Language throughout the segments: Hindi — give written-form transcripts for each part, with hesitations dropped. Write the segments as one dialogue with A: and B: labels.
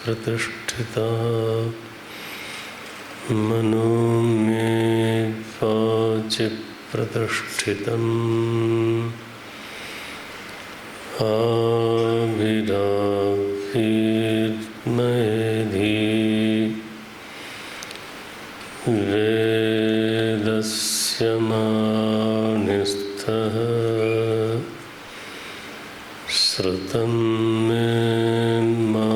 A: प्रतिष्ठिता मनो मे वाचि प्रतिष्ठितम् आविरावीर्मयेधि वेदस्य मानिस्थः श्रुतं मे मा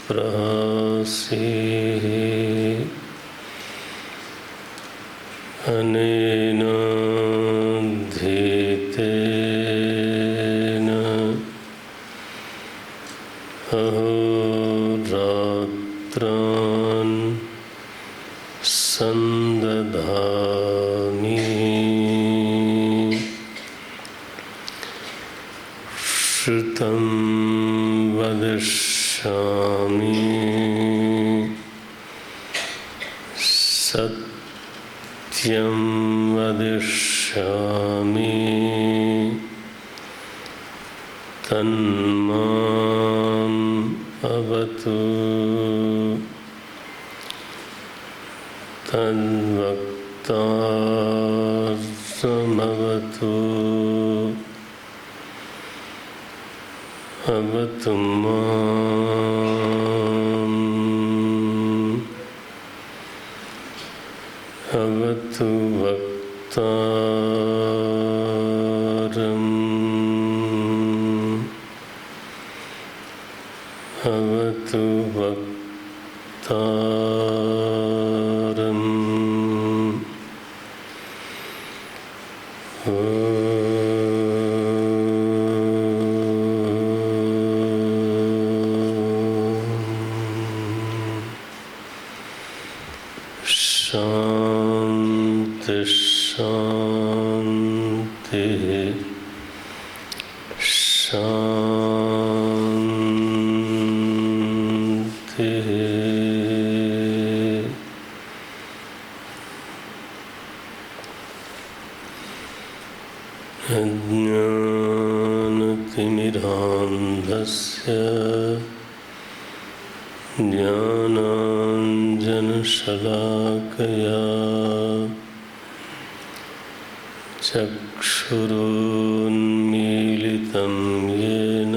A: प्रहासीः अनेन धीतेन अहोरात्रान् सन्दधामि श्रुतं वदिष्यामि सत्यं वदिष्यामि तन्माम् अवतु तद्वक्तारमवतु अवतु माम् अवतु वक्तारम् अवतु वक्तारम् शांति शांति शांति। अज्ञानतिमिरान्धस्य ज्ञानाञ्जनशलाकया चक्षुरुन्मीलितं येन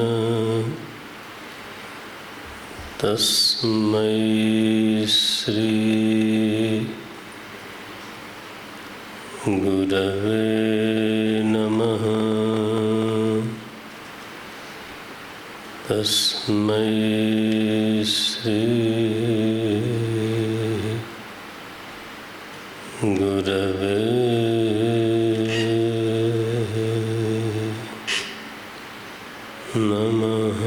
A: तस्मै श्री गुरवे नमः। तस्मै श्री गुरवे नमः।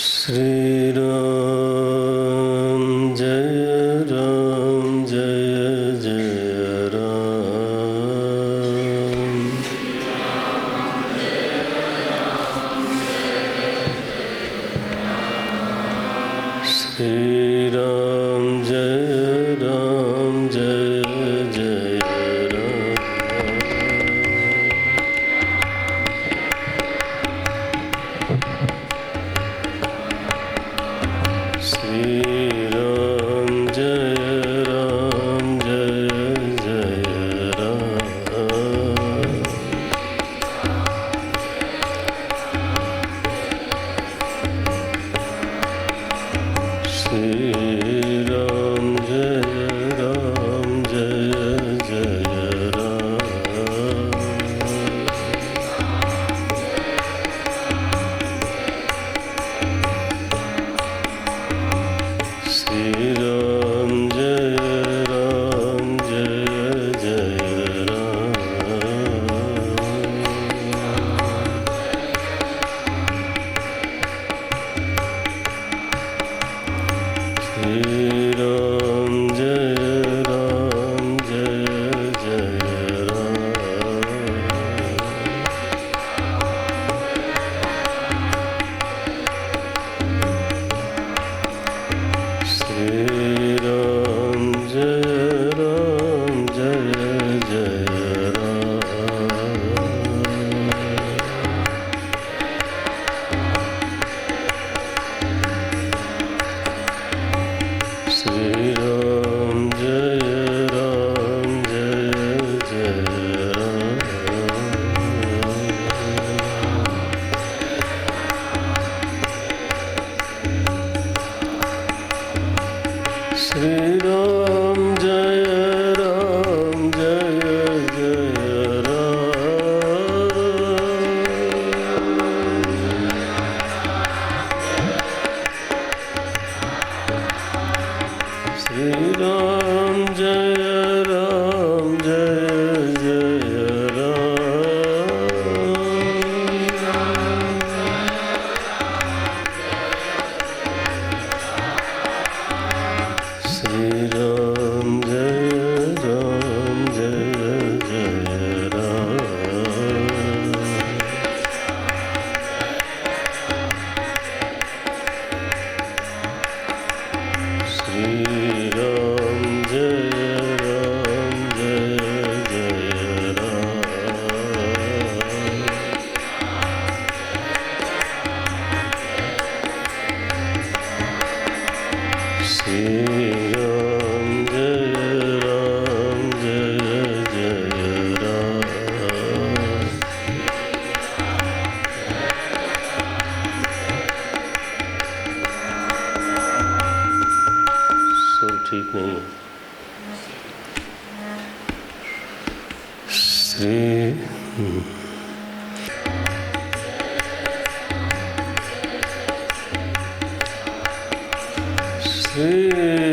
A: श्री राम जय राम जय जय राम। श्री राम जय राम जय जय राम।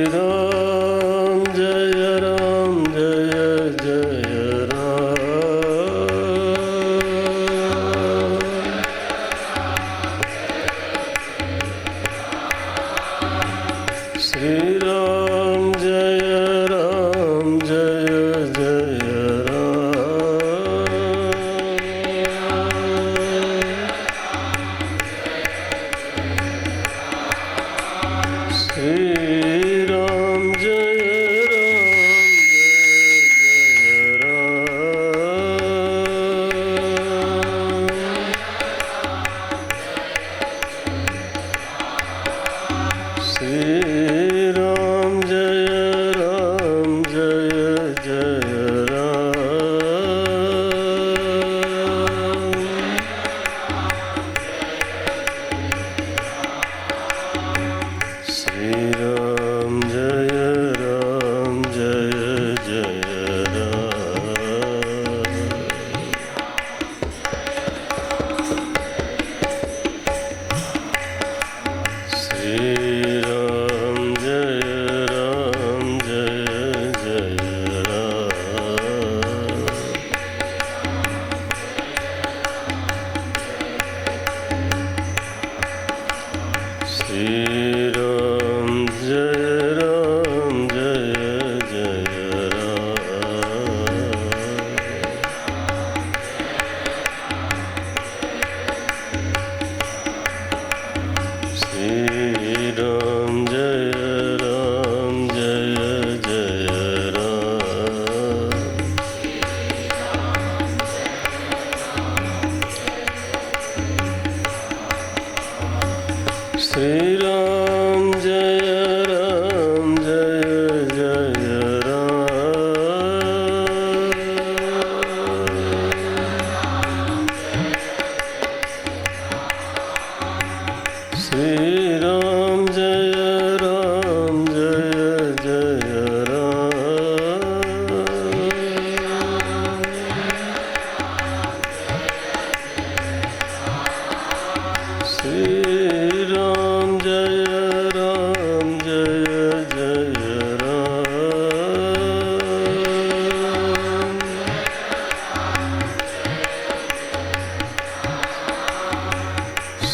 A: राम जय जय राम। श्री राम जय जय राम। श्री राम जय राम।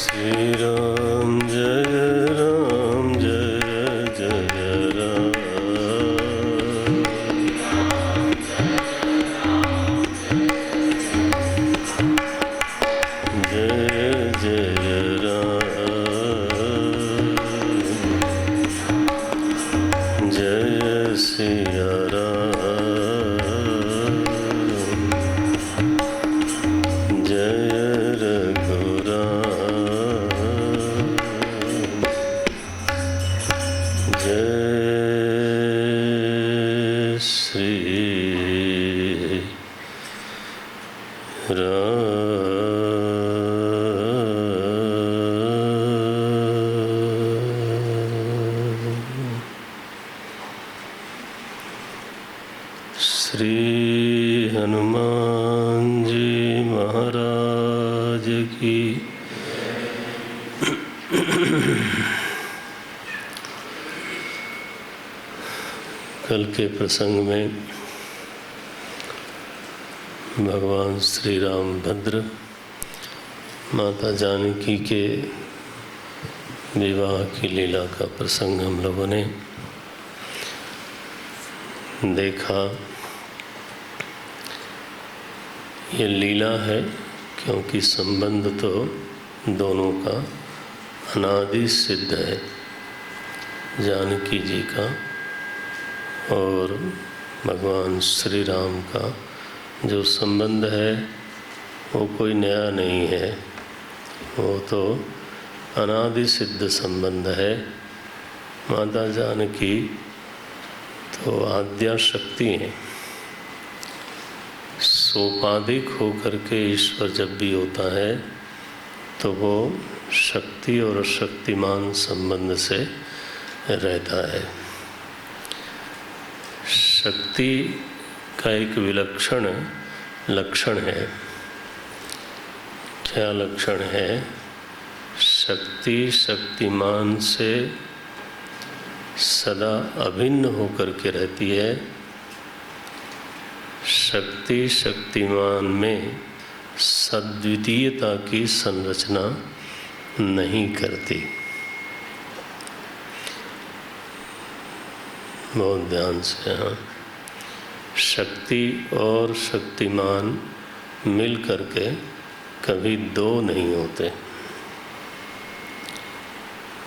A: श्री राम जय श्री हनुमान जी महाराज की। कल के प्रसंग में भगवान श्री रामभद्र माता जानकी के विवाह की लीला का प्रसंग हम लोगों ने देखा। ये लीला है क्योंकि संबंध तो दोनों का अनादि सिद्ध है। जानकी जी का और भगवान श्री राम का जो संबंध है वो कोई नया नहीं है, वो तो अनादि सिद्ध संबंध है। माता जानकी तो आद्या शक्ति है। सोपाधिक होकर के ईश्वर जब भी होता है तो वो शक्ति और शक्तिमान संबंध से रहता है। शक्ति का एक विलक्षण लक्षण है। क्या लक्षण है? शक्ति शक्तिमान से सदा अभिन्न होकर के रहती है। शक्ति शक्तिमान में सद्वितीयता की संरचना नहीं करती। बहुत ध्यान से, हाँ। शक्ति और शक्तिमान मिल करके कभी दो नहीं होते।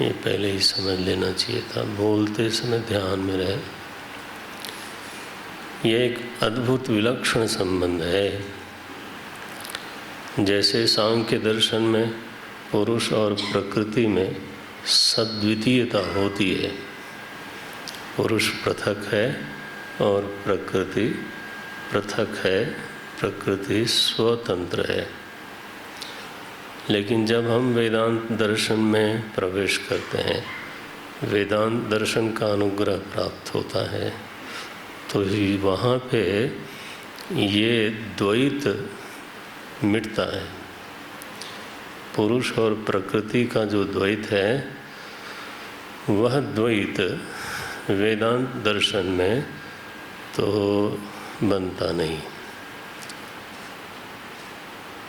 A: ये पहले ही समझ लेना चाहिए था, बोलते समय ध्यान में रहे। यह एक अद्भुत विलक्षण संबंध है। जैसे सांख्य दर्शन में पुरुष और प्रकृति में सद्वितीयता होती है, पुरुष पृथक है और प्रकृति पृथक है, प्रकृति स्वतंत्र है। लेकिन जब हम वेदांत दर्शन में प्रवेश करते हैं, वेदांत दर्शन का अनुग्रह प्राप्त होता है, तो ही वहाँ पे ये द्वैत मिटता है। पुरुष और प्रकृति का जो द्वैत है, वह द्वैत वेदांत दर्शन में तो बनता नहीं।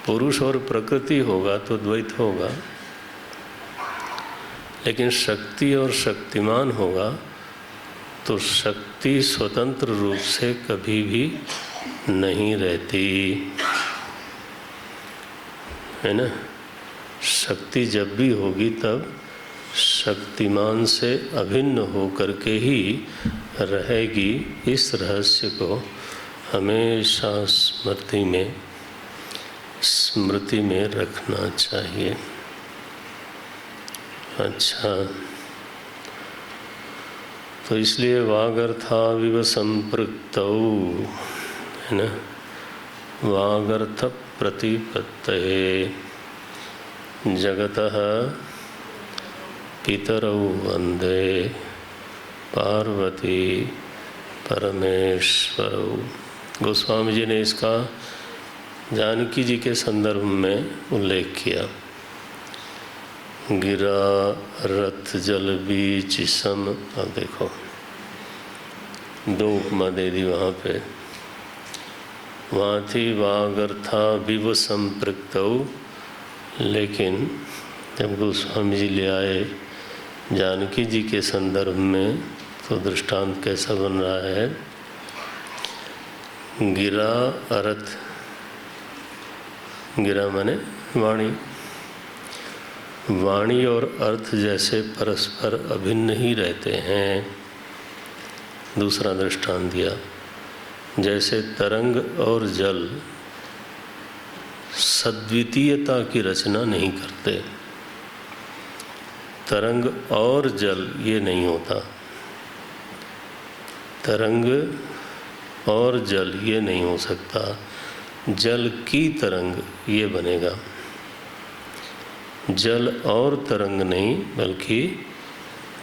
A: पुरुष और प्रकृति होगा तो द्वैत होगा, लेकिन शक्ति और शक्तिमान होगा तो शक्ति स्वतंत्र रूप से कभी भी नहीं रहती, है ना। शक्ति जब भी होगी तब शक्तिमान से अभिन्न होकर के ही रहेगी। इस रहस्य को हमेशा स्मृति में रखना चाहिए। अच्छा, तो इसलिए वागर्थाविव संपृक्तौ, है ना, वागर्थ प्रतिपत्तये जगतः पितरौ वंदे पार्वती परमेश्वरौ। गोस्वामी जी ने इसका जानकी जी के संदर्भ में उल्लेख किया। गिरा रथ जल बीच सम। अब देखो, दो उपमा दे दी वहाँ पे। वहाँ थी वागर्था विव संपृक्तौ, लेकिन जब गोस्वामी जी ले आए जानकी जी के संदर्भ में, तो दृष्टांत कैसा बन रहा है? गिरा अर्थ, गिरा माने वाणी, वाणी और अर्थ जैसे परस्पर अभिन्न ही रहते हैं। दूसरा दृष्टांत दिया, जैसे तरंग और जल सद्वितीयता की रचना नहीं करते। तरंग और जल ये नहीं होता, तरंग और जल ये नहीं हो सकता। जल की तरंग ये बनेगा, जल और तरंग नहीं बल्कि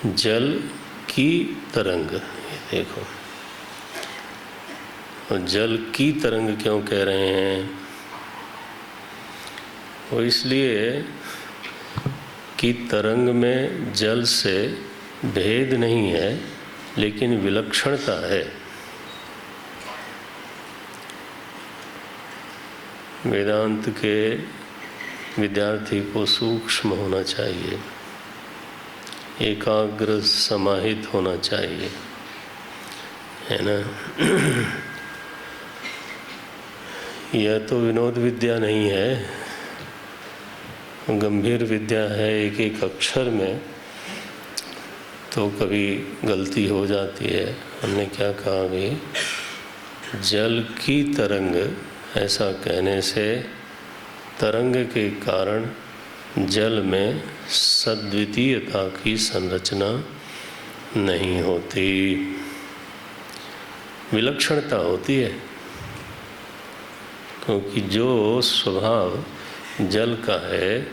A: जल की तरंग। ये देखो, और जल की तरंग क्यों कह रहे हैं? वो इसलिए कि तरंग में जल से भेद नहीं है, लेकिन विलक्षणता है। वेदांत के विद्यार्थी को सूक्ष्म होना चाहिए, एकाग्र समाहित होना चाहिए, है ना। यह तो विनोद विद्या नहीं है, गंभीर विद्या है। एक एक अक्षर में तो कभी गलती हो जाती है। हमने क्या कहा अभी? जल की तरंग, ऐसा कहने से तरंग के कारण जल में सद्वितीयता की संरचना नहीं होती, विलक्षणता होती है। क्योंकि जो स्वभाव जल का है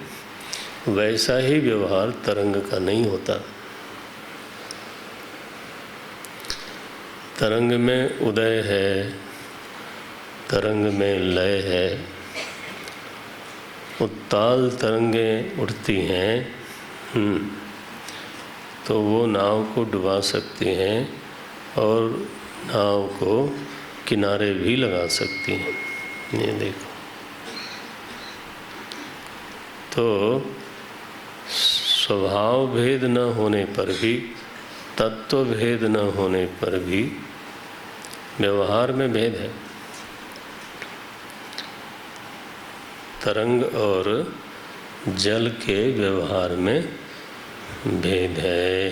A: वैसा ही व्यवहार तरंग का नहीं होता। तरंग में उदय है, तरंग में लय है, उत्ताल तरंगें उठती हैं तो वो नाव को डुबा सकती हैं और नाव को किनारे भी लगा सकती हैं। ये देखो, तो स्वभाव भेद न होने पर भी, तत्व भेद न होने पर भी व्यवहार में भेद है। तरंग और जल के व्यवहार में भेद है।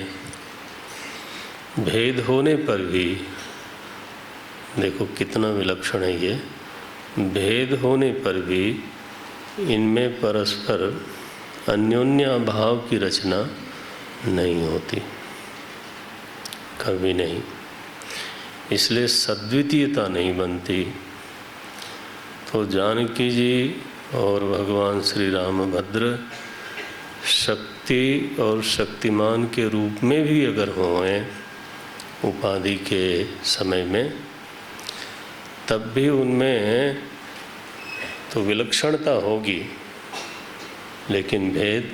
A: भेद होने पर भी देखो कितना विलक्षण है ये, भेद होने पर भी इनमें परस्पर अन्योन्य भाव की रचना नहीं होती, कभी नहीं। इसलिए सद्वितीयता नहीं बनती। तो जानकी जी और भगवान श्री रामभद्र शक्ति और शक्तिमान के रूप में भी अगर हों उपाधि के समय में, तब भी उनमें तो विलक्षणता होगी लेकिन भेद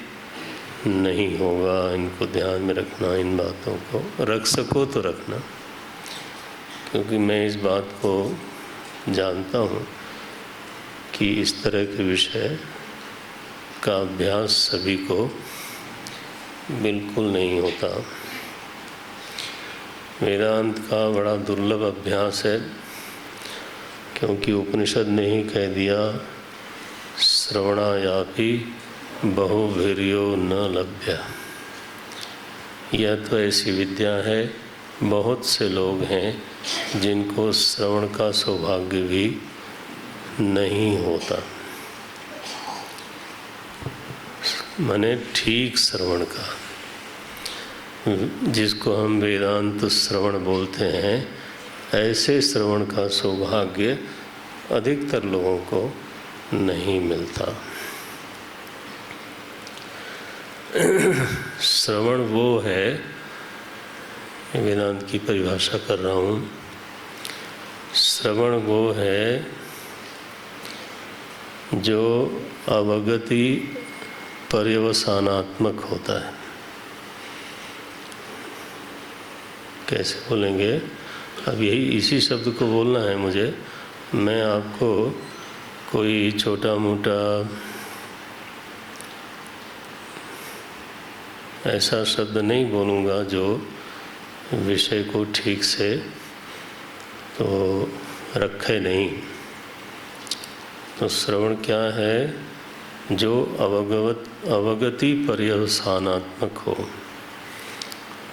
A: नहीं होगा। इनको ध्यान में रखना, इन बातों को रख सको तो रखना, क्योंकि मैं इस बात को जानता हूँ कि इस तरह के विषय का अभ्यास सभी को बिल्कुल नहीं होता। वेदांत का बड़ा दुर्लभ अभ्यास है, क्योंकि उपनिषद ने ही कह दिया श्रवणायापि बहुभिर्यो न लभ्य। यह तो ऐसी विद्या है, बहुत से लोग हैं जिनको श्रवण का सौभाग्य भी नहीं होता, माने ठीक श्रवण का, जिसको हम वेदांत श्रवण बोलते हैं। ऐसे श्रवण का सौभाग्य अधिकतर लोगों को नहीं मिलता। श्रवण वो है, वेदांत की परिभाषा कर रहा हूँ, श्रवण वो है जो अवगति पर्यवसानात्मक होता है। कैसे बोलेंगे? अब यही इसी शब्द को बोलना है मुझे। मैं आपको कोई छोटा मोटा ऐसा शब्द नहीं बोलूँगा जो विषय को ठीक से तो रखे नहीं। तो श्रवण क्या है? जो अवगति पर्यवसानात्मक हो,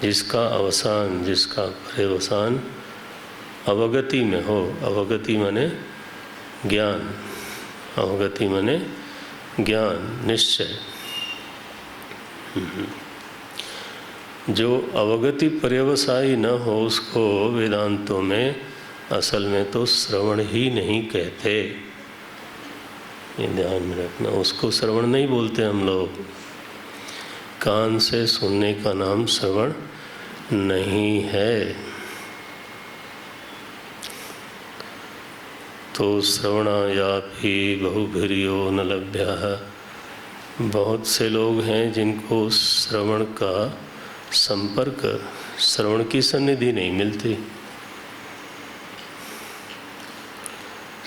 A: जिसका अवसान, जिसका पर्यवसान अवगति में हो। अवगति माने ज्ञान, अवगति माने ज्ञान, निश्चय। जो अवगति पर्यवसायी न हो उसको वेदांतों में असल में तो श्रवण ही नहीं कहते। ये ध्यान में रखना, उसको श्रवण नहीं बोलते हम लोग। कान से सुनने का नाम श्रवण नहीं है। तो श्रवणायापि बहुभिर्यो न लभ्यः। बहुत से लोग हैं जिनको श्रवण का संपर्क, श्रवण की सन्निधि नहीं मिलती।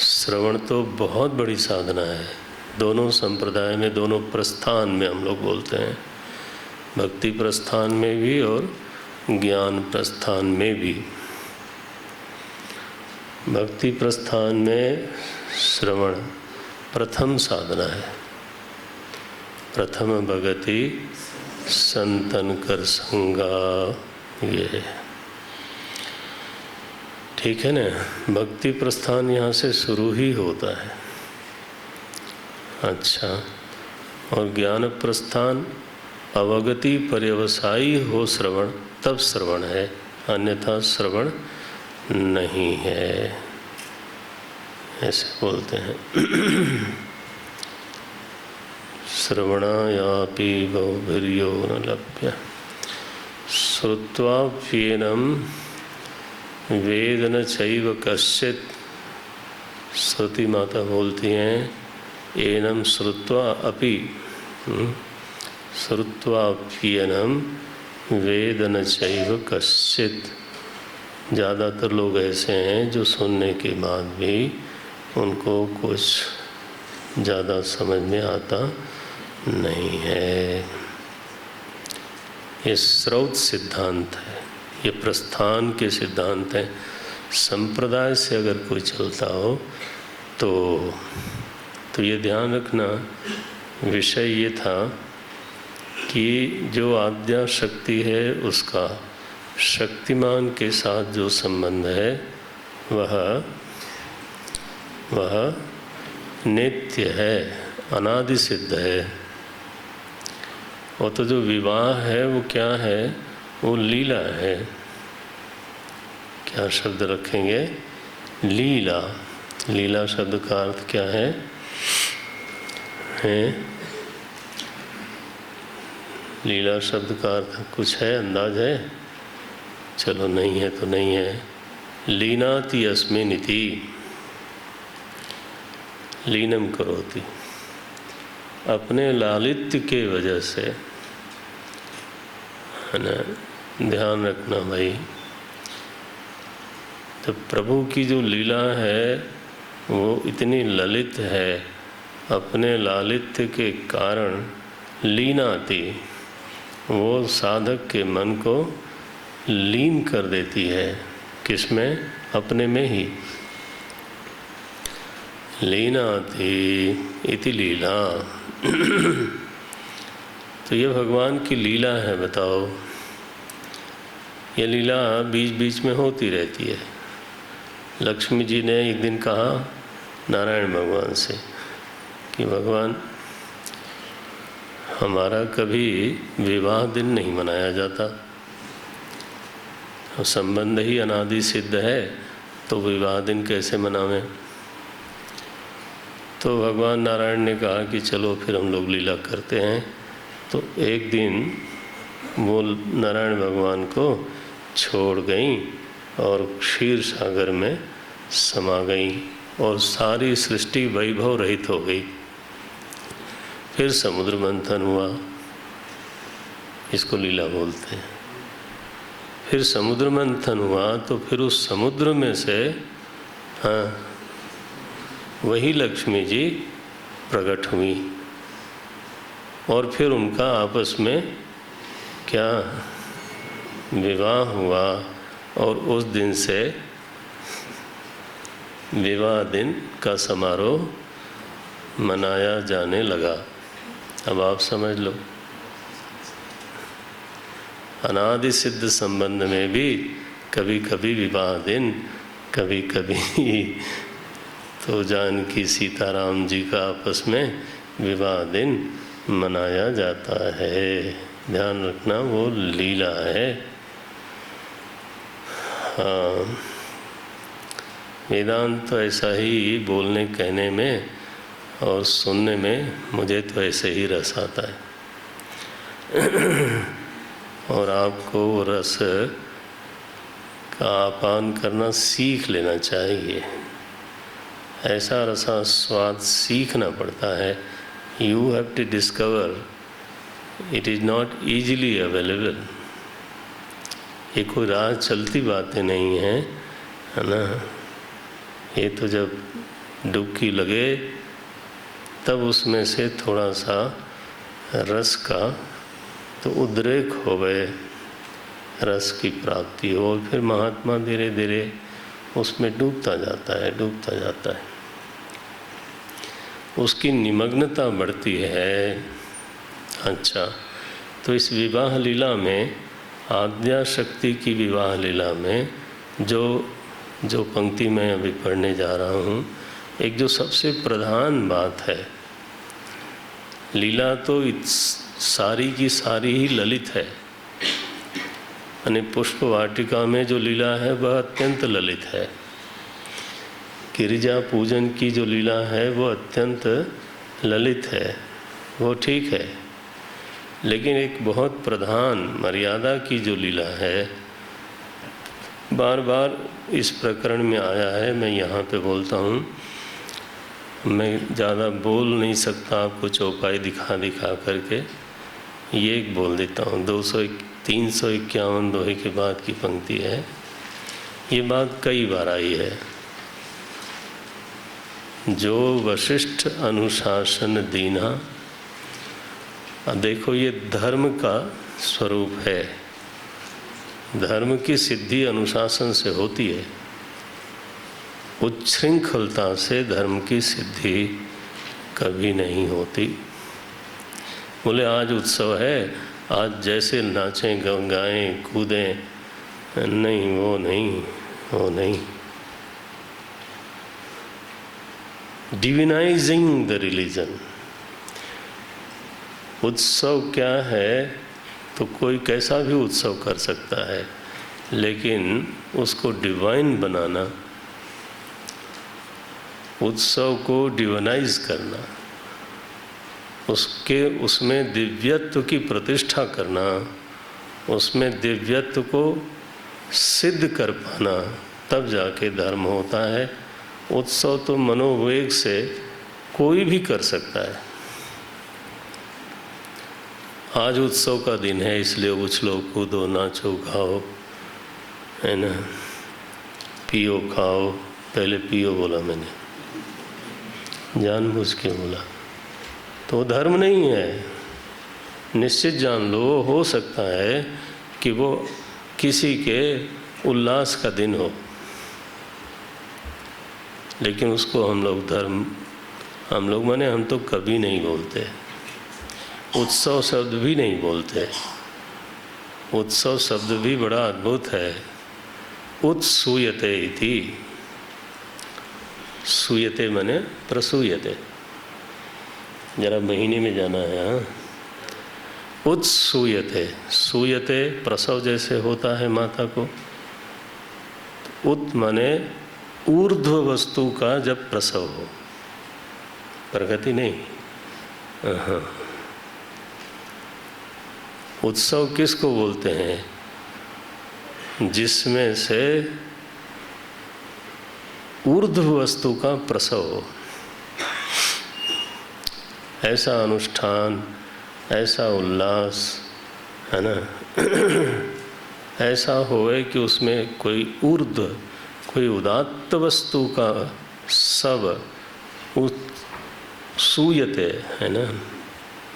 A: श्रवण तो बहुत बड़ी साधना है। दोनों संप्रदाय में, दोनों प्रस्थान में हम लोग बोलते हैं, भक्ति प्रस्थान में भी और ज्ञान प्रस्थान में भी। भक्ति प्रस्थान में श्रवण प्रथम साधना है। प्रथम भगति संतन कर संगा, ये ठीक है ना। भक्ति प्रस्थान यहाँ से शुरू ही होता है। अच्छा, और ज्ञान प्रस्थान अवगति पर्यवसायी हो श्रवण, तब श्रवण है, अन्यथा श्रवण नहीं है, ऐसे बोलते हैं। श्रवणायापि बहुभिर्यो न लभ्यः। श्रुत्वाप्येनं वेद न चैव कश्चित् सती माता बोलती हैं एनम श्रुत्वा अपि श्रुत्वाप्यनम वेद न चैव कश्चित। ज़्यादातर लोग ऐसे हैं जो सुनने के बाद भी उनको कुछ ज़्यादा समझ में आता नहीं है। ये स्रोत सिद्धांत है, ये प्रस्थान के सिद्धांत हैं। संप्रदाय से अगर कोई चलता हो तो ये ध्यान रखना, विषय ये था कि जो आद्या शक्ति है उसका शक्तिमान के साथ जो संबंध है वह नित्य है, अनादि सिद्ध है। और तो जो विवाह है वो क्या है? वो लीला है। क्या शब्द रखेंगे? लीला। लीला शब्द का अर्थ क्या है? लीला शब्द का अर्थ कुछ है, अंदाज है? चलो नहीं है तो नहीं है। लीनाति अस्मिन् इति, लीनम करोति, अपने लालित्य के वजह से, है ना। ध्यान रखना भाई, जब प्रभु की जो लीला है वो इतनी ललित है, अपने लालित्य के कारण लीनाति, वो साधक के मन को लीन कर देती है। किसमें? अपने में ही। लीनाति इति लीला। तो ये भगवान की लीला है। बताओ, ये लीला बीच बीच में होती रहती है। लक्ष्मी जी ने एक दिन कहा नारायण भगवान से कि भगवान, हमारा कभी विवाह दिन नहीं मनाया जाता, संबंध ही अनादि सिद्ध है, तो विवाह दिन कैसे मनावें? तो भगवान नारायण ने कहा कि चलो फिर हम लोग लीला करते हैं। तो एक दिन वो नारायण भगवान को छोड़ गई और क्षीर सागर में समा गई और सारी सृष्टि वैभव रहित हो गई। फिर समुद्र मंथन हुआ, इसको लीला बोलते हैं। फिर समुद्र मंथन हुआ तो फिर उस समुद्र में से वही लक्ष्मी जी प्रकट हुई और फिर उनका आपस में क्या विवाह हुआ और उस दिन से विवाह दिन का समारोह मनाया जाने लगा। अब आप समझ लो, अनादि सिद्ध संबंध में भी कभी कभी विवाह दिन, कभी कभी तो जानकी सीताराम जी का आपस में विवाह दिन मनाया जाता है। ध्यान रखना, वो लीला है। हाँ, वेदांत तो ऐसा ही बोलने कहने में और सुनने में मुझे तो ऐसे ही रस आता है। और आपको रस का आपान करना सीख लेना चाहिए। ऐसा रसा स्वाद सीखना पड़ता है। You have to discover, it is not easily available. ये कोई राह चलती बातें नहीं हैं, है ना। ये तो जब डुबकी लगे तब उसमें से थोड़ा सा रस का तो उद्रेक हो गए, रस की प्राप्ति हो, और फिर महात्मा धीरे धीरे उसमें डूबता जाता है, डूबता जाता है। उसकी निमग्नता बढ़ती है। अच्छा, तो इस विवाह लीला में, आद्या शक्ति की विवाह लीला में जो पंक्ति मैं अभी पढ़ने जा रहा हूँ, एक जो सबसे प्रधान बात है, लीला तो सारी की सारी ही ललित है। यानी पुष्प वाटिका में जो लीला है वह अत्यंत ललित है। गिरिजा पूजन की जो लीला है वो अत्यंत ललित है, वो ठीक है। लेकिन एक बहुत प्रधान मर्यादा की जो लीला है, बार बार इस प्रकरण में आया है, मैं यहाँ पे बोलता हूँ मैं ज़्यादा बोल नहीं सकता आपको चौपाई दिखा दिखा करके, ये एक बोल देता हूँ। 351 दोहे के बाद की पंक्ति है। ये बात कई बार आई है। जो वशिष्ठ अनुशासन दीना। अब देखो, ये धर्म का स्वरूप है। धर्म की सिद्धि अनुशासन से होती है। उच्छृंखलता से धर्म की सिद्धि कभी नहीं होती। बोले आज उत्सव है, आज जैसे नाचें गाएं कूदें, नहीं, वो नहीं। डिविनाइजिंग द रिलीजन। उत्सव क्या है, तो कोई कैसा भी उत्सव कर सकता है, लेकिन उसको डिवाइन बनाना, उत्सव को डिवाइनाइज करना, उसमें दिव्यत्व की प्रतिष्ठा करना, उसमें दिव्यत्व को सिद्ध कर पाना, तब जाके धर्म होता है। उत्सव तो मनोवेग से कोई भी कर सकता है। आज उत्सव का दिन है, इसलिए उछलो कूदो नाचो गाओ, है ना, पियो खाओ। पहले पियो बोला मैंने, जानबूझ के बोला, तो धर्म नहीं है। निश्चित जान लो, हो सकता है कि वो किसी के उल्लास का दिन हो, लेकिन उसको हम लोग माने हम तो कभी नहीं बोलते। उत्सव शब्द भी नहीं बोलते। उत्सव शब्द भी बड़ा अद्भुत है। उत्सूयते इति। सूयते माने प्रसूयते। जरा महीने में जाना है। हाँ, उत्सूयते। सूयते प्रसव जैसे होता है माता को। उत माने ऊर्ध्व वस्तु का जब प्रसव हो, प्रगति नहीं। हाँ, उत्सव किसको बोलते हैं? जिसमें से ऊर्ध्व वस्तु का प्रसव हो। ऐसा अनुष्ठान, ऐसा उल्लास, है ना, ऐसा होए कि उसमें कोई ऊर्ध्व, कोई उदात्त वस्तु का सब सूयते, है ना,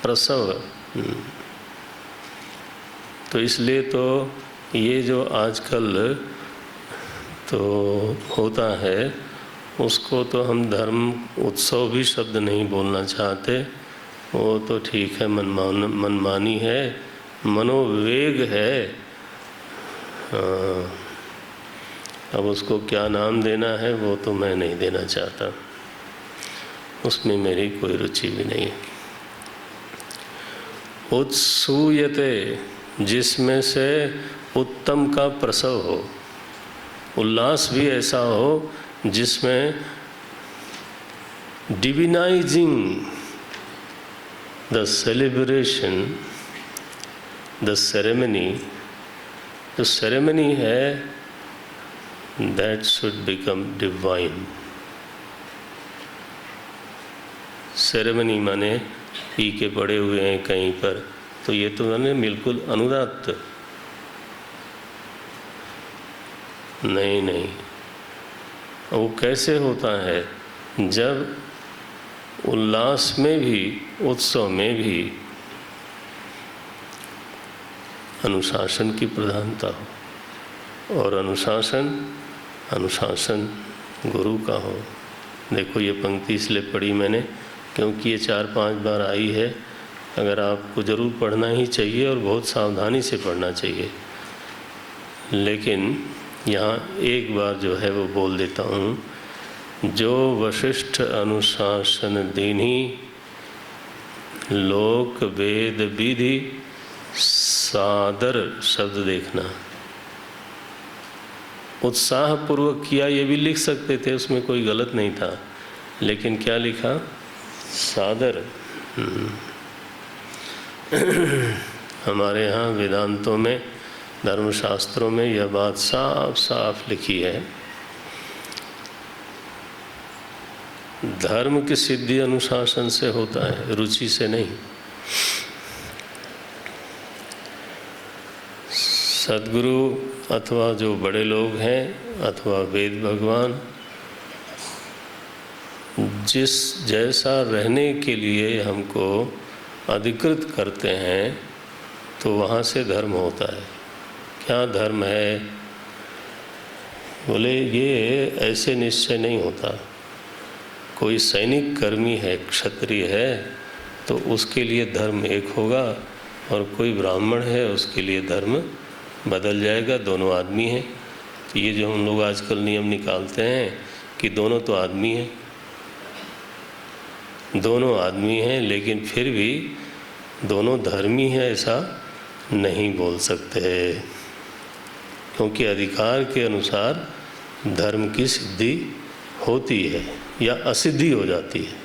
A: प्रसव। तो इसलिए तो ये जो आजकल तो होता है, उसको तो हम धर्म उत्सव भी शब्द नहीं बोलना चाहते। वो तो ठीक है, मनमानी है, मनोवेग है। अब उसको क्या नाम देना है वो तो मैं नहीं देना चाहता, उसमें मेरी कोई रुचि भी नहीं है। उत्सूयते, जिसमें से उत्तम का प्रसव हो, उल्लास भी ऐसा हो जिसमें डिविनाइजिंग द सेलिब्रेशन, द सेरेमनी, जो सेरेमनी है that should become divine. Ceremony माने पी के पड़े हुए हैं कहीं पर, तो ये तो मैंने बिल्कुल अनुदात्त। नहीं, वो कैसे होता है? जब उल्लास में भी, उत्सव में भी अनुशासन की प्रधानता हो, और अनुशासन गुरु का हो। देखो, ये पंक्ति इसलिए पढ़ी मैंने क्योंकि ये 4-5 बार आई है। अगर आपको ज़रूर पढ़ना ही चाहिए और बहुत सावधानी से पढ़ना चाहिए, लेकिन यहाँ एक बार जो है वो बोल देता हूँ। जो वशिष्ठ अनुशासन दीनी, लोक वेद विधि सादर। शब्द देखना, उत्साह पूर्वक किया, ये भी लिख सकते थे, उसमें कोई गलत नहीं था, लेकिन क्या लिखा? सादर। हमारे यहाँ वेदांतों में, धर्मशास्त्रों में यह बात साफ साफ लिखी है। धर्म की सिद्धि अनुशासन से होता है, रुचि से नहीं। सद्गुरु अथवा जो बड़े लोग हैं अथवा वेद भगवान जिस जैसा रहने के लिए हमको अधिकृत करते हैं तो वहाँ से धर्म होता है। क्या धर्म है? बोले ये ऐसे निश्चय नहीं होता। कोई सैनिक कर्मी है, क्षत्रिय है, तो उसके लिए धर्म एक होगा, और कोई ब्राह्मण है उसके लिए धर्म बदल जाएगा। दोनों आदमी हैं। तो ये जो हम लोग आजकल नियम निकालते हैं कि दोनों तो आदमी हैं, दोनों आदमी हैं, लेकिन फिर भी दोनों धर्मी हैं ऐसा नहीं बोल सकते, क्योंकि अधिकार के अनुसार धर्म की सिद्धि होती है या असिद्धि हो जाती है।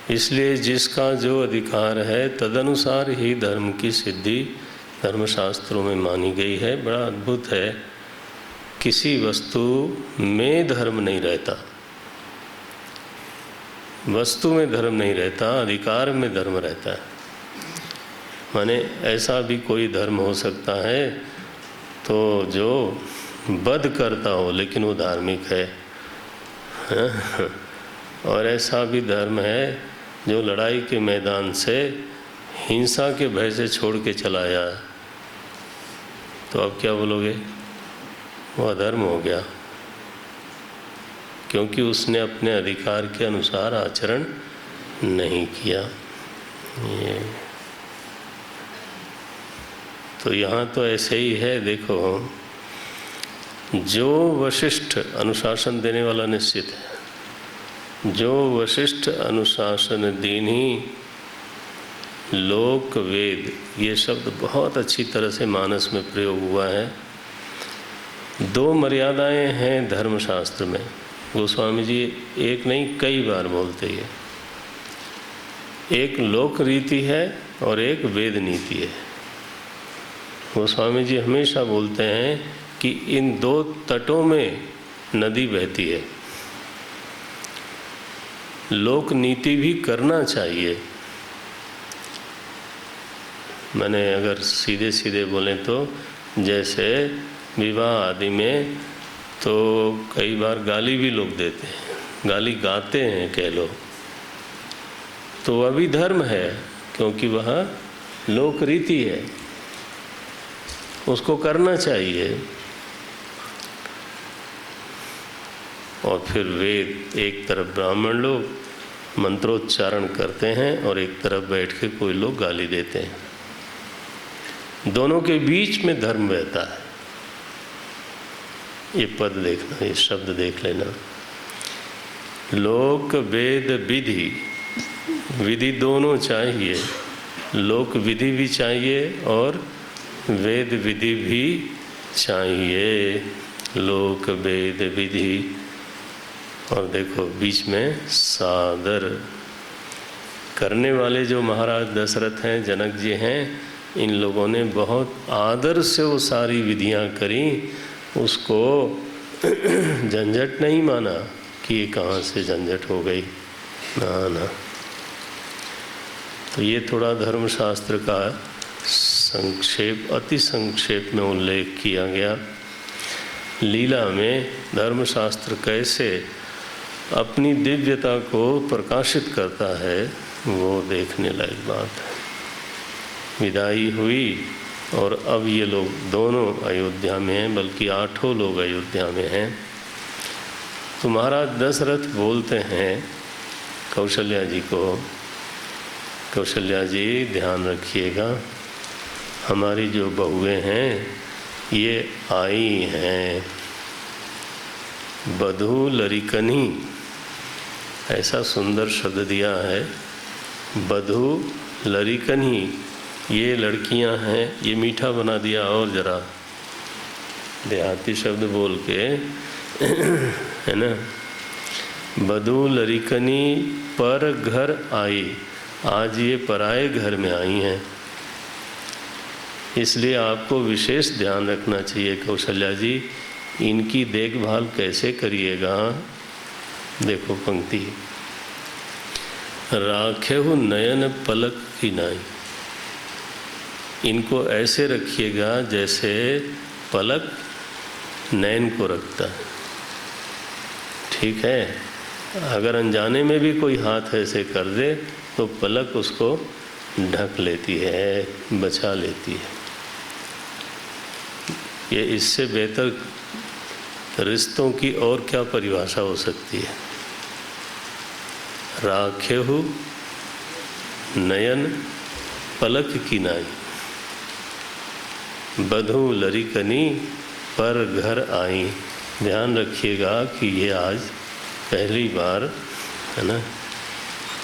A: इसलिए जिसका जो अधिकार है तदनुसार ही धर्म की सिद्धि धर्मशास्त्रों में मानी गई है। बड़ा अद्भुत है, किसी वस्तु में धर्म नहीं रहता, वस्तु में धर्म नहीं रहता, अधिकार में धर्म रहता है। माने ऐसा भी कोई धर्म हो सकता है तो जो वध करता हो लेकिन वो धार्मिक है, और ऐसा भी धर्म है जो लड़ाई के मैदान से हिंसा के भय से छोड़ के चला जाए, तो अब क्या बोलोगे? वो अधर्म हो गया, क्योंकि उसने अपने अधिकार के अनुसार आचरण नहीं किया। ये तो यहाँ तो ऐसे ही है। देखो, जो वशिष्ठ अनुशासन देने वाला निश्चित है, जो वशिष्ठ अनुशासन दीनी लोक वेद, ये शब्द बहुत अच्छी तरह से मानस में प्रयोग हुआ है। दो मर्यादाएं हैं धर्मशास्त्र में। गोस्वामी जी एक नहीं कई बार बोलते हैं। एक लोक रीति है और एक वेद नीति है। गोस्वामी जी हमेशा बोलते हैं कि इन दो तटों में नदी बहती है। लोक नीति भी करना चाहिए। मैंने अगर सीधे सीधे बोले तो जैसे विवाह आदि में तो कई बार गाली भी लोग देते हैं, गाली गाते हैं कह लो, तो वह भी धर्म है, क्योंकि वह लोक रीति है, उसको करना चाहिए। और फिर वेद, एक तरफ ब्राह्मण लोग मंत्रोच्चारण करते हैं और एक तरफ बैठ के कोई लोग गाली देते हैं। दोनों के बीच में धर्म रहता है। ये पद देखना, ये शब्द देख लेना। लोक वेद विधि, विधि दोनों चाहिए। लोक विधि भी चाहिए और वेद विधि भी चाहिए। लोक वेद विधि, और देखो बीच में सादर करने वाले जो महाराज दशरथ हैं, जनक जी हैं, इन लोगों ने बहुत आदर से वो सारी विधियां करी। उसको झंझट नहीं माना कि ये कहाँ से झंझट हो गई, ना ना। तो ये थोड़ा धर्मशास्त्र का संक्षेप, अति संक्षेप में उल्लेख किया गया। लीला में धर्मशास्त्र कैसे अपनी दिव्यता को प्रकाशित करता है वो देखने लायक बात है। विदाई हुई और अब ये लोग दोनों अयोध्या में हैं, बल्कि 8 लोग अयोध्या में हैं। तो महाराज दशरथ बोलते हैं कौशल्या जी को, कौशल्या जी ध्यान रखिएगा, हमारी जो बहुएं हैं ये आई हैं बधू लरिकनी, ऐसा सुंदर शब्द दिया है। बधू लरिकनी, ये लड़कियां हैं, ये मीठा बना दिया और जरा देहाती शब्द बोल के, है ना। बधू लरिकनी पर घर आई, आज ये पराए घर में आई हैं, इसलिए आपको विशेष ध्यान रखना चाहिए कौशल्या जी। इनकी देखभाल कैसे करिएगा? देखो पंक्ति, राखेहु नयन पलक की नाई। इनको ऐसे रखिएगा जैसे पलक नयन को रखता है। ठीक है, अगर अनजाने में भी कोई हाथ ऐसे कर दे तो पलक उसको ढक लेती है, बचा लेती है। ये इससे बेहतर रिश्तों की और क्या परिभाषा हो सकती है? राखेहु नयन पलक की नाई, बधू लरिकनी पर घर आई। ध्यान रखिएगा कि ये आज पहली बार है ना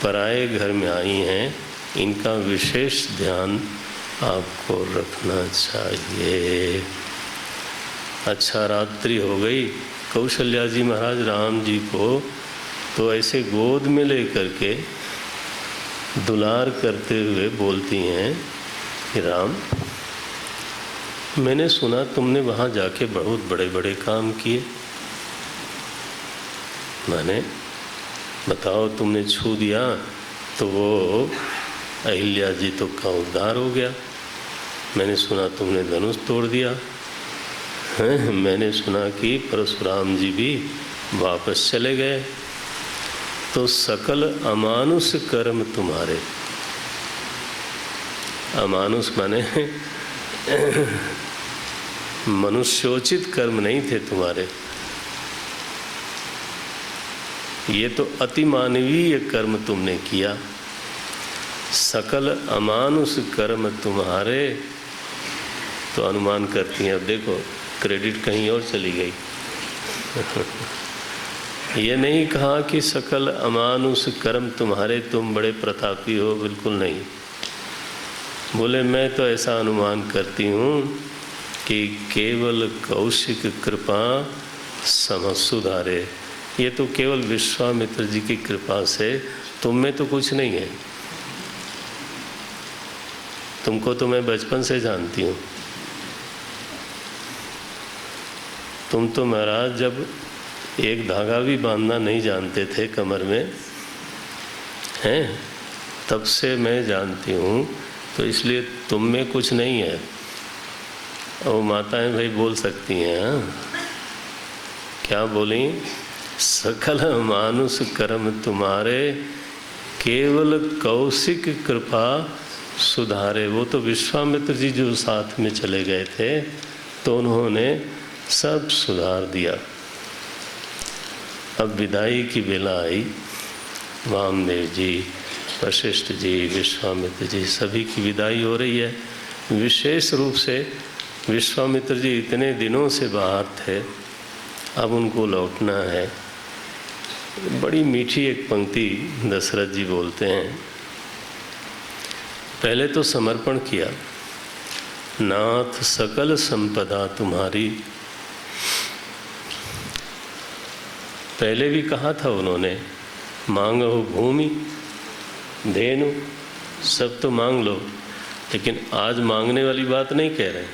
A: पराए घर में आई हैं, इनका विशेष ध्यान आपको रखना चाहिए। अच्छा, रात्रि हो गई। कौशल्या जी महाराज राम जी को तो ऐसे गोद में लेकर के दुलार करते हुए बोलती हैं कि राम, मैंने सुना तुमने वहाँ जाके बहुत बड़े बड़े काम किए। मैंने बताओ, तुमने छू दिया तो वो अहिल्या जी तो का उद्धार हो गया। मैंने सुना तुमने धनुष तोड़ दिया है। मैंने सुना कि परशुराम जी भी वापस चले गए। तो सकल अमानुष कर्म तुम्हारे, अमानुष माने मनुष्योचित कर्म नहीं थे तुम्हारे, ये तो अतिमानवीय कर्म तुमने किया। सकल अमानुष कर्म तुम्हारे, तो अनुमान करती हैं। अब देखो, क्रेडिट कहीं और चली गई। ये नहीं कहा कि सकल अमानुष कर्म तुम्हारे, तुम बड़े प्रतापी हो, बिल्कुल नहीं। बोले मैं तो ऐसा अनुमान करती हूँ कि केवल कौशिक कृपा समझ सुधारे। ये तो केवल विश्वामित्र जी की कृपा से, तुम में तो कुछ नहीं है। तुमको तो मैं बचपन से जानती हूँ। तुम तो महाराज जब एक धागा भी बांधना नहीं जानते थे कमर में, हैं, तब से मैं जानती हूँ। तो इसलिए तुम में कुछ नहीं है। और माताएं भाई बोल सकती हैं, हाँ? क्या बोली? सकल मानुष कर्म तुम्हारे, केवल कौशिक कृपा सुधारे। वो तो विश्वामित्र जी जो साथ में चले गए थे, तो उन्होंने सब सुधार दिया। अब विदाई की बेला आई। वामदेव जी, वशिष्ठ जी, विश्वामित्र जी, सभी की विदाई हो रही है। विशेष रूप से विश्वामित्र जी इतने दिनों से बाहर थे, अब उनको लौटना है। बड़ी मीठी एक पंक्ति दशरथ जी बोलते हैं। पहले तो समर्पण किया, नाथ सकल संपदा तुम्हारी। पहले भी कहा था उन्होंने, मांगो भूमि धेनु, सब तो मांग लो। लेकिन आज मांगने वाली बात नहीं कह रहे।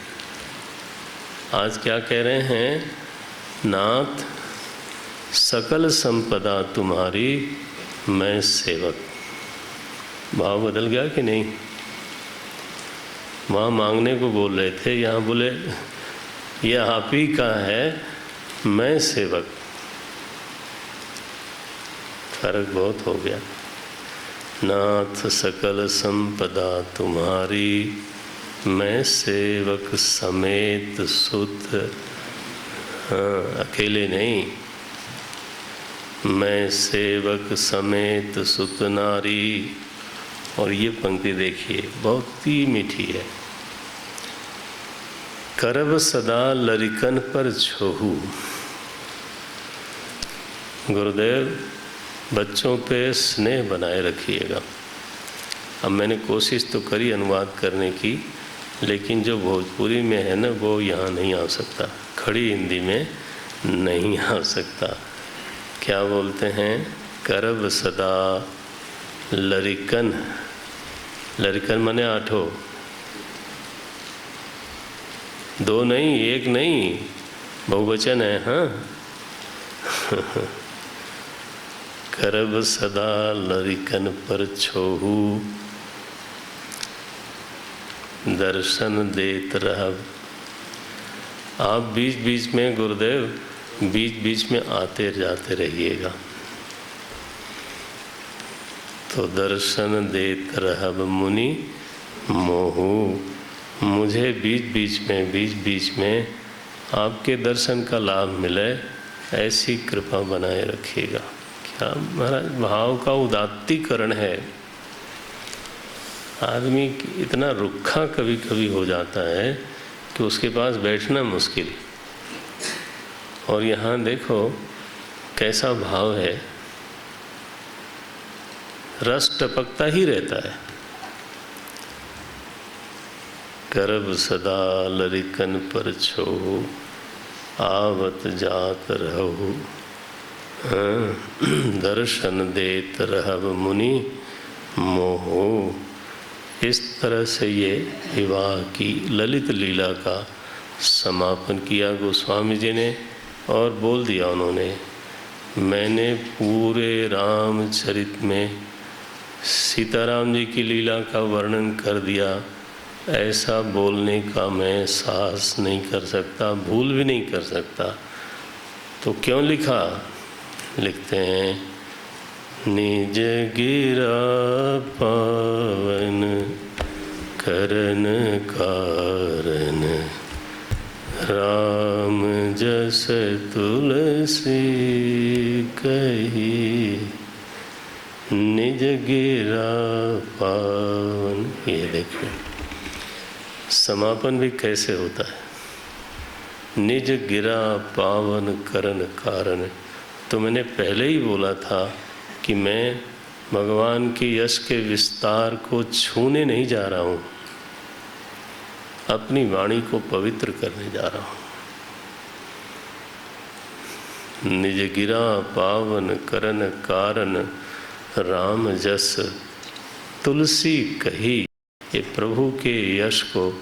A: आज क्या कह रहे हैं? नाथ सकल संपदा तुम्हारी, मैं सेवक। भाव बदल गया कि नहीं? वहाँ मांगने को बोल रहे थे, यहाँ बोले ये आप ही का है, मैं सेवक। फर्क बहुत हो गया। नाथ सकल संपदा तुम्हारी, मैं सेवक समेत सुत। हाँ, अकेले नहीं, मैं सेवक समेत सुत नारी। और ये पंक्ति देखिए, बहुत ही मीठी है। करब सदा लरिकन पर छोहू। गुरुदेव, बच्चों पे स्नेह बनाए रखिएगा। अब मैंने कोशिश तो करी अनुवाद करने की, लेकिन जो भोजपुरी में है ना, वो यहाँ नहीं आ सकता, खड़ी हिंदी में नहीं आ सकता। क्या बोलते हैं? करब सदा लरिकन। लरिकन माने आठों, दो नहीं, एक नहीं, बहुवचन है, हाँ। करब सदा लरिकन पर छोहू, दर्शन देत रहब। आप बीच बीच में गुरुदेव बीच बीच में आते जाते रहिएगा, तो दर्शन देत रहब मुनि मोहू। मुझे बीच बीच में आपके दर्शन का लाभ मिले, ऐसी कृपा बनाए रखिएगा। क्या महाराज, भाव का उदात्तीकरण है। आदमी इतना रुक्खा कभी कभी हो जाता है कि उसके पास बैठना मुश्किल। और यहाँ देखो कैसा भाव है, रस टपकता ही रहता है। करब सदा लरिकन पर छोहू, आवत जात रहू। दर्शन देत रहब मुनि मोहू। इस तरह से ये विवाह की ललित लीला का समापन किया गोस्वामी जी ने, और बोल दिया उन्होंने, मैंने पूरे रामचरित में सीताराम जी की लीला का वर्णन कर दिया। ऐसा बोलने का मैं साहस नहीं कर सकता, भूल भी नहीं कर सकता। तो क्यों लिखा? लिखते हैं, निज गिरा पावन करन कारण, राम जस तुलसी कही। निज गिरा पावन, ये देखो समापन भी कैसे होता है। निज गिरा पावन करन कारण। तो मैंने पहले ही बोला था कि मैं भगवान के यश के विस्तार को छूने नहीं जा रहा हूँ, अपनी वाणी को पवित्र करने जा रहा हूँ। निज गिरा पावन करन कारण, राम जस तुलसी कही। ये प्रभु के यश को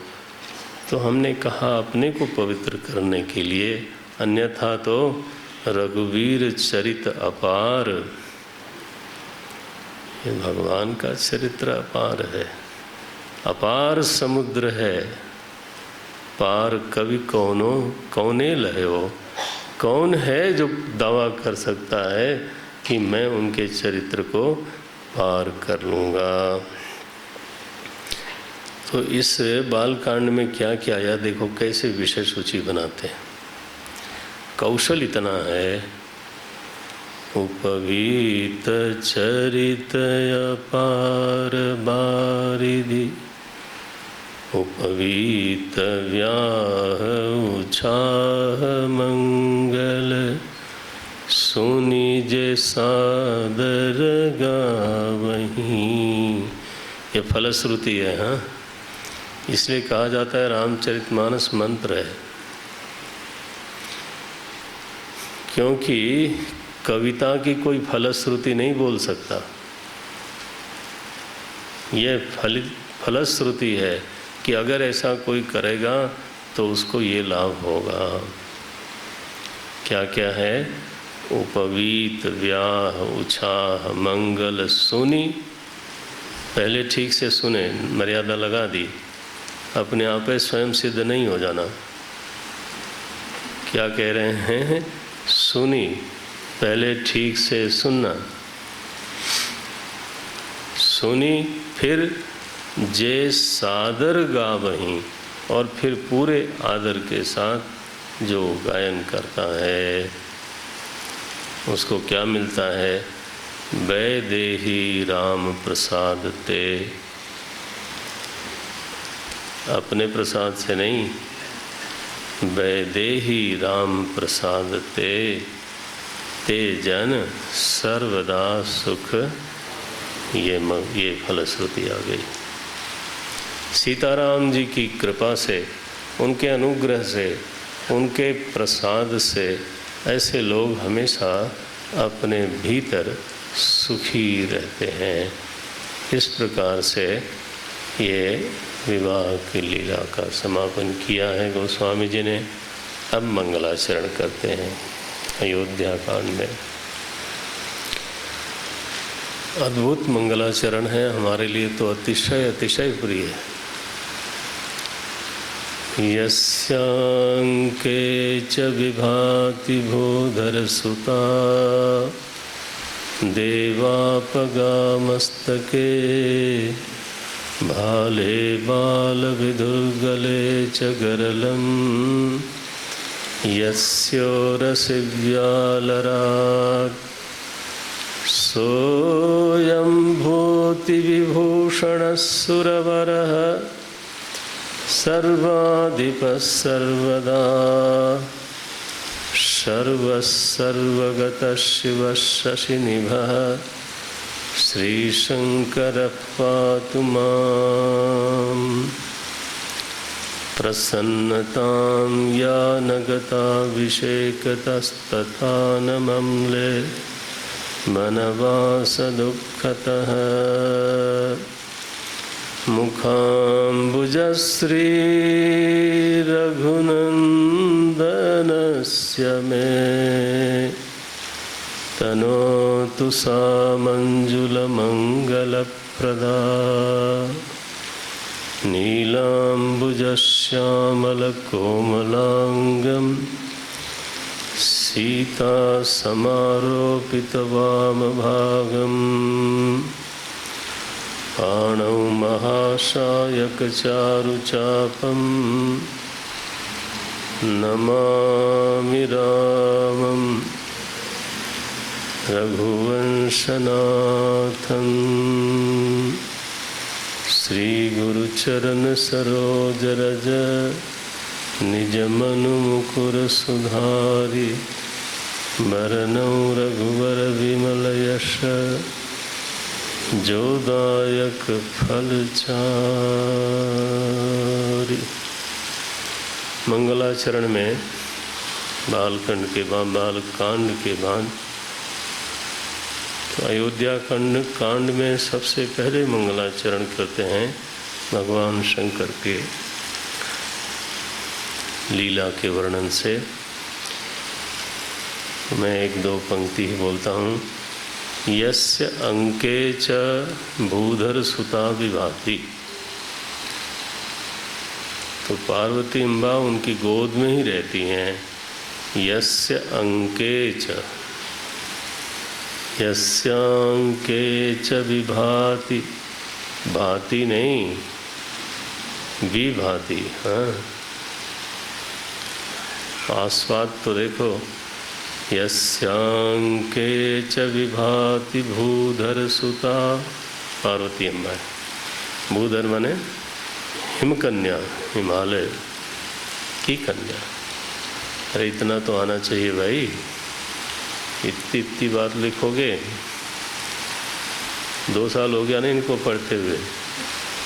A: तो हमने कहा अपने को पवित्र करने के लिए, अन्यथा तो रघुवीर चरित अपार। ये भगवान का चरित्र अपार है, अपार समुद्र है, पार कवि कौनो कौने लहो। कौन है जो दावा कर सकता है कि मैं उनके चरित्र को पार कर लूँगा। तो इस बालकांड में क्या क्या आया देखो, कैसे विषय सूची बनाते हैं। कौशल इतना है, उपवीत चरित अपार बारिधि, उपवीत व्याह उछाह मंगल, सुनी जे सादर गावहीं। ये फलश्रुति है, हाँ। इसलिए कहा जाता है रामचरितमानस मंत्र है, क्योंकि कविता की कोई फलश्रुति नहीं बोल सकता। यह फलश्रुति है कि अगर ऐसा कोई करेगा तो उसको ये लाभ होगा। क्या क्या है? उपवीत व्याह उछाह मंगल सुनी। पहले ठीक से सुने, मर्यादा लगा दी, अपने आप ही स्वयं सिद्ध नहीं हो जाना। क्या कह रहे हैं? सुनी, पहले ठीक से सुनना, सुनी, फिर जे सादर गावहीं, और फिर पूरे आदर के साथ जो गायन करता है उसको क्या मिलता है? वैदेही राम प्रसाद ते। अपने प्रसाद से नहीं, वैदेही राम प्रसाद ते, ते जन सर्वदा सुख। ये फलश्रुति आ गई। सीताराम जी की कृपा से, उनके अनुग्रह से, उनके प्रसाद से ऐसे लोग हमेशा अपने भीतर सुखी रहते हैं। इस प्रकार से ये विवाह की लीला का समापन किया है गोस्वामी जी ने। अब मंगलाचरण करते हैं अयोध्या कांड में। अद्भुत मंगलाचरण है, हमारे लिए तो अतिशय अतिशय प्रिय है। यस्यांके च विभाति भूधरसुता देवापगामस्तके भाले बालविदुर्गले च गरलं यस्योरसिव्यालरात् सोऽयं भूतिविभूषणः सुरवरः सर्वाधिपः सर्वदा सर्वगतः शिवः शशिनिभः श्रीशंकरः पातु माम्। प्रसन्नतां या न गताभिषेकतस्तथा न मम्ले वनवासदुःखतः मुखाम्बुजश्रीरघुनन्दनस्य मे तनोतु सा मञ्जुलमङ्गलप्रदा। नीलाम्बुजश्यामलकोमलाङ्गं सीतासमारोपितवामभागम् पाणौ महाशायकचारुचापं नमामि रामं रघुवंशनाथम्। श्रीगुरुचरणसरोजरज निजमनुमुकुरसुधारि वरनौ रघुवरविमलयश जोदायक फलचारि। मंगलाचरण में बालकांड के बाद तो अयोध्या कांड में सबसे पहले मंगलाचरण करते हैं भगवान शंकर के लीला के वर्णन से। मैं एक दो पंक्ति ही बोलता हूँ। यस्य अंके च भूधर सुता विभाति, तो पार्वती अम्बा उनकी गोद में ही रहती हैं। यस्य अंके च, यस्यांके च विभाति, भाति नहीं विभाति। हाँ, आस्वाद तो देखो। यस्यांके च विभाति भूधर सुता, पार्वती अम्बा। भूधर माने हिमकन्या, हिमालय की कन्या। अरे इतना तो आना चाहिए भाई, इतनी बात लिखोगे। 2 साल हो गया ना इनको पढ़ते हुए,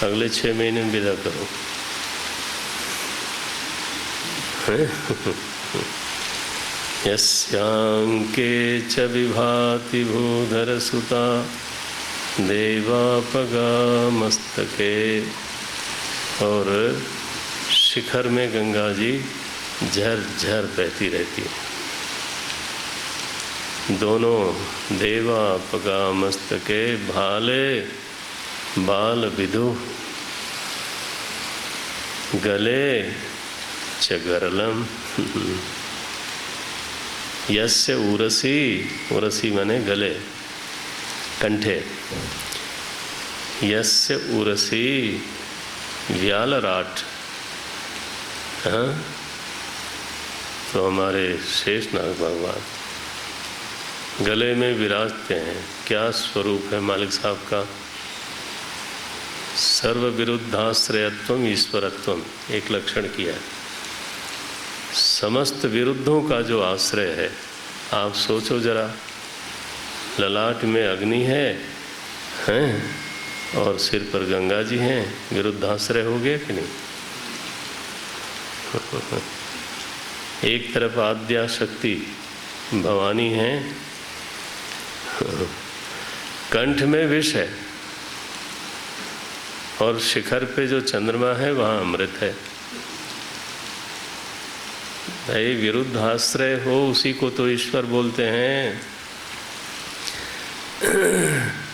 A: अगले 6 महीने में विदा करो। यस्यांके च विभाति भूधर सुता देवापगामस्तके, और शिखर में गंगा जी झर झर बहती रहती है। दोनों देवापगामस्तके भाले बाल विदु गले च गरलम। यस्य उरसी, उरसी माने गले कंठे। यस्य उरसी व्यालराट, हाँ तो हमारे शेषनाग भगवान गले में विराजते हैं। क्या स्वरूप है मालिक साहब का। सर्व विरुद्धाश्रयत्वम ईश्वरत्वम एक लक्षण किया है। समस्त विरुद्धों का जो आश्रय है। आप सोचो जरा, ललाट में अग्नि है, हैं, और सिर पर गंगा जी हैं, विरुद्धाश्रय हो गया कि नहीं। एक तरफ आद्या शक्ति भवानी है, कंठ में विष है, और शिखर पे जो चंद्रमा है वहाँ अमृत है। भाई विरुद्ध आश्रय हो उसी को तो ईश्वर बोलते हैं।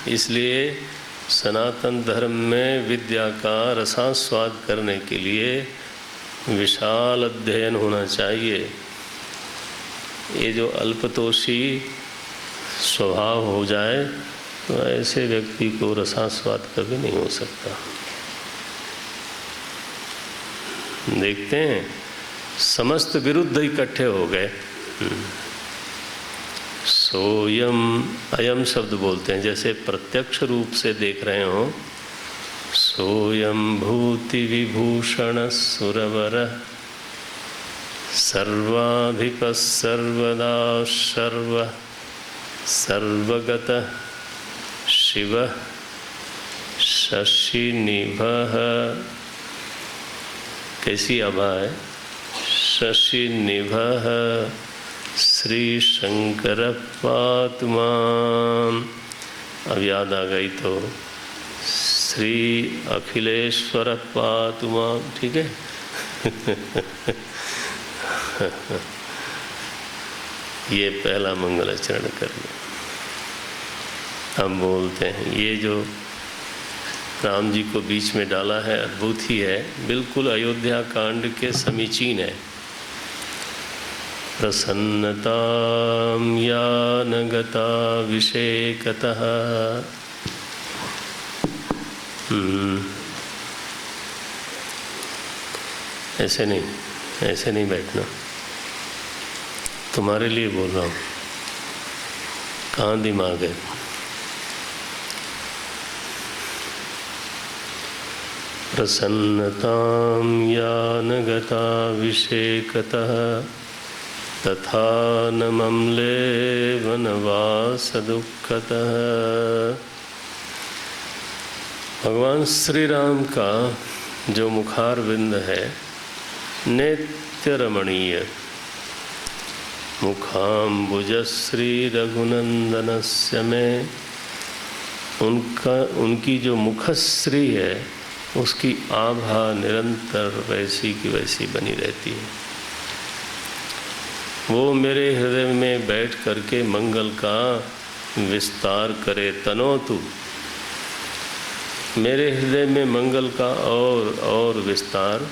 A: इसलिए सनातन धर्म में विद्या का रसास्वाद करने के लिए विशाल अध्ययन होना चाहिए। ये जो अल्पतोषी स्वभाव हो जाए तो ऐसे व्यक्ति को रसास्वाद कभी नहीं हो सकता। देखते हैं समस्त विरुद्ध इकट्ठे हो गए। सोयम अयम शब्द बोलते हैं, जैसे प्रत्यक्ष रूप से देख रहे हो। सोयम भूति विभूषण सुरवर सर्वाभिप सर्वदा सर्व सर्वगत शिव शशि निभः। कैसी आभा है? शशि निभः श्री शंकर पातु माम्। अब याद आ गई तो श्री अखिलेश्वर पातु माम्, ठीक है। ये पहला मंगलाचरण कर लो। हम बोलते हैं ये जो राम जी को बीच में डाला है अद्भुत ही है, बिल्कुल अयोध्या कांड के समीचीन है। प्रसन्नतां यानगता विषेकतः। ऐसे नहीं बैठना, तुम्हारे लिए बोल रहा हूँ। कहाँ दिमाग है? प्रसन्नतां यानगता विषेकतः तथा न ममले वनवास दुःखतः। भगवान श्री राम का जो मुखारविंद है नित्य रमणीय। मुखाम्बुज श्री रघुनंदनस्य में उनकी जो मुखश्री है उसकी आभा निरंतर वैसी की वैसी बनी रहती है। वो मेरे हृदय में बैठ करके मंगल का विस्तार करे तनोतु। मेरे हृदय में मंगल का और विस्तार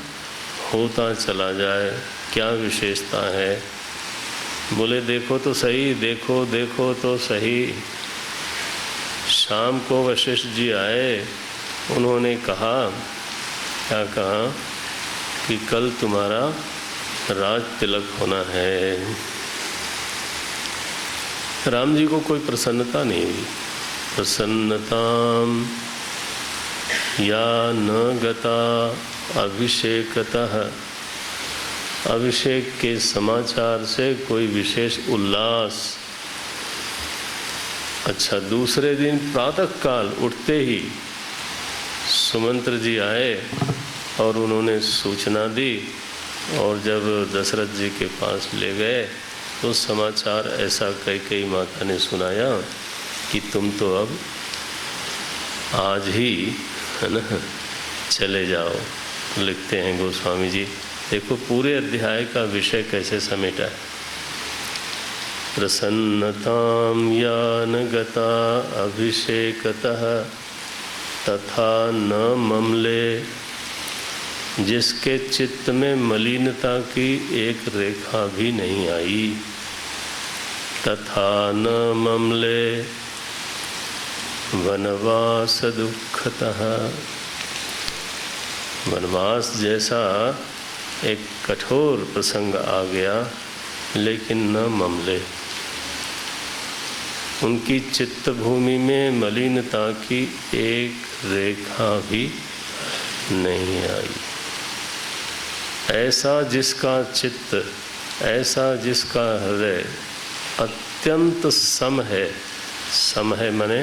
A: होता चला जाए। क्या विशेषता है? बोले देखो तो सही, देखो तो सही। शाम को वशिष्ठ जी आए, उन्होंने कहा, क्या कहा कि कल तुम्हारा राज तिलक होना है। राम जी को कोई प्रसन्नता नहीं हुई। प्रसन्नताम या न गता अभिषेकतः। अभिषेक के समाचार से कोई विशेष उल्लास। अच्छा, दूसरे दिन प्रातः काल उठते ही सुमंत्र जी आए और उन्होंने सूचना दी, और जब दशरथ जी के पास ले गए तो समाचार ऐसा कैकेयी माता ने सुनाया कि तुम तो अब आज ही, है ना, चले जाओ। लिखते हैं गोस्वामी जी, देखो पूरे अध्याय का विषय कैसे समेटा है। प्रसन्नतां यान गता अभिषेकतः तथा न ममले। जिसके चित्त में मलिनता की एक रेखा भी नहीं आई। तथा न ममले वनवास दुःखतः। वनवास जैसा एक कठोर प्रसंग आ गया, लेकिन न ममले। उनकी चित्त भूमि में मलिनता की एक रेखा भी नहीं आई। ऐसा जिसका चित्त, ऐसा जिसका हृदय अत्यंत सम है। सम है माने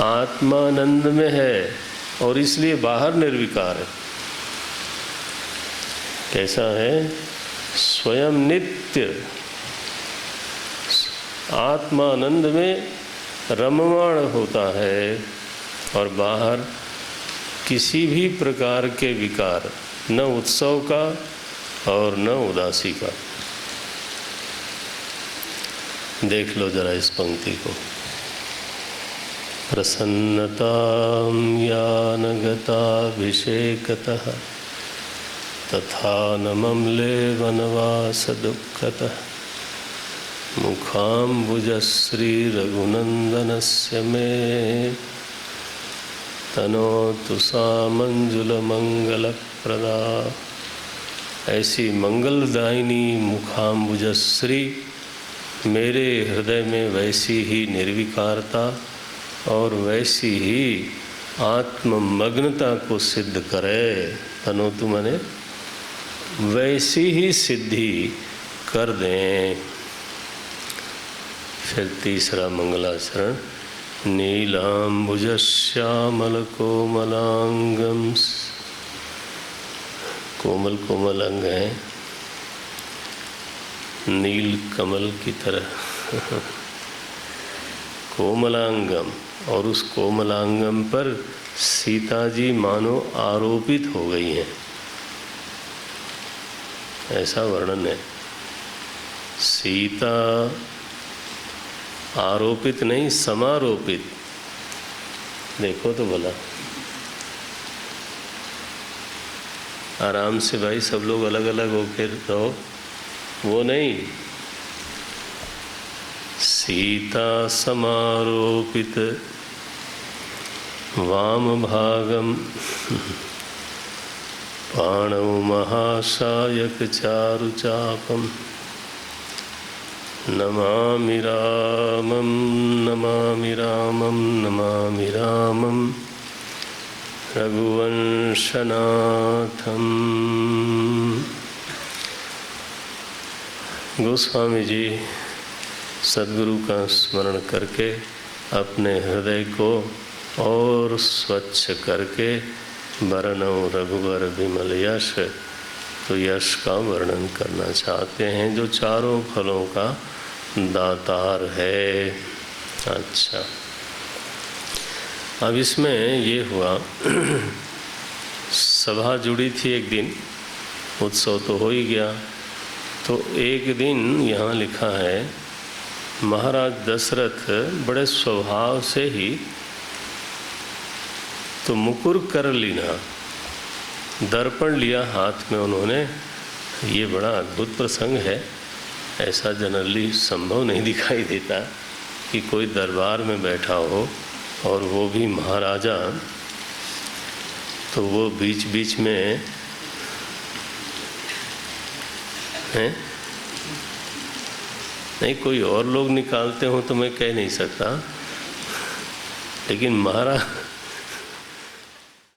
A: आत्मानंद में है, और इसलिए बाहर निर्विकार है। कैसा है? स्वयं नित्य आत्मानंद में रममाण होता है, और बाहर किसी भी प्रकार के विकार, न उत्सव का और न उदासी का। देख लो जरा इस पंक्ति को। प्रसन्नतां यानगताभिषेकतः तथा न मम्ले वनवास दुःखतः मुखाम्बुजश्रीरघुनन्दनस्य मे तनोतु सा मंजुलमंगलप्रदा। ऐसी मंगलदायिनी मुखाम्बुजश्री मेरे हृदय में वैसी ही निर्विकारता और वैसी ही आत्ममग्नता को सिद्ध करे। तनोतु माने वैसी ही सिद्धि कर दें। फिर तीसरा मंगलाचरण। नीलाम्बुजश्यामलकोमलांगं, कोमल कोमल अंग है नील कमल की तरह कोमलांगम, और उस कोमलांगम पर सीता जी मानो आरोपित हो गई हैं, ऐसा वर्णन है। सीता आरोपित नहीं, समारोपित। देखो तो भला, आराम से भाई सब लोग अलग अलग होकर रहो, वो नहीं। सीता समारोपित वाम भागम पाणौ महाशायक चारुचापम नमामि रामं नमामि रामं नमामि रामं रघुवंशनाथम। गोस्वामी जी सद्गुरु का स्मरण करके अपने हृदय को और स्वच्छ करके वरणौ रघुवर विमल यश, तो यश का वर्णन करना चाहते हैं जो चारों फलों का दातार है। अच्छा, अब इसमें ये हुआ सभा जुड़ी थी एक दिन, उत्सव तो हो ही गया। तो एक दिन यहाँ लिखा है महाराज दशरथ बड़े स्वभाव से ही तो मुकुर कर लीना, दर्पण लिया हाथ में उन्होंने। ये बड़ा अद्भुत प्रसंग है, ऐसा जनरली संभव नहीं दिखाई देता कि कोई दरबार में बैठा हो और वो भी महाराजा, तो वो बीच बीच में है नहीं, कोई और लोग निकालते हो तो मैं कह नहीं सकता, लेकिन महाराज